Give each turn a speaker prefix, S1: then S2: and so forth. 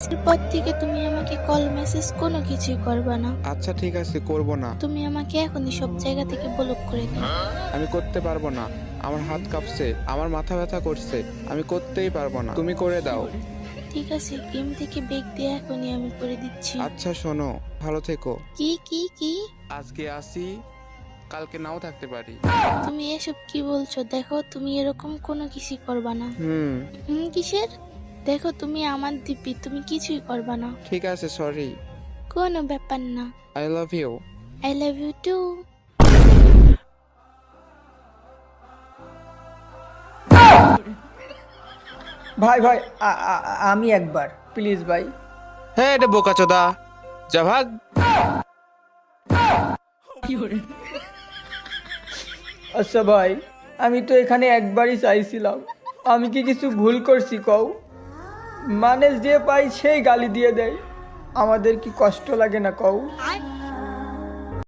S1: এরপর থেকে তুমি আমাকে কল মেসেজ কোনো কিছুই করবা না।
S2: আচ্ছা ঠিক আছে, করব না।
S1: তুমি আমাকে এখনই সব জায়গা থেকে ব্লক করে দাও।
S2: আমি করতে পারবো না, আমার হাত কাঁপছে, আমার মাথা ব্যথা করছে, আমি করতেই পারবো না, তুমি করে দাও।
S1: ঠিক আছে, গেম থেকে ব্রেক দিয়ে এখনই আমি করে দিচ্ছি।
S2: আচ্ছা শোনো, ভালো থেকো।
S1: কি কি কি?
S2: আজকে আসি, কালকে নাও থাকতে পারি।
S1: তুমি এসব কি বলছো? দেখো তুমি এরকম কোনো কিছুই করবা না। কিসের? দেখো তুমি আমার দিব্যি, তুমি কিছুই করবা না।
S2: ঠিক আছে, সরি।
S1: কোনো ব্যাপার না।
S2: I love you.
S1: I love you too.
S3: ভাই ভাই আমি একবার প্লিজ ভাই।
S2: হ্যাঁ, এটা বোকাচোদা, যা ভাগ।
S3: আচ্ছা ভাই, আমি তো এখানে একবারই চাইছিলাম, আমি কি কিছু ভুল করছি কও? মানে যে পাই সেই গালি দিয়ে দেয়, আমাদের কি কষ্ট লাগে না কও?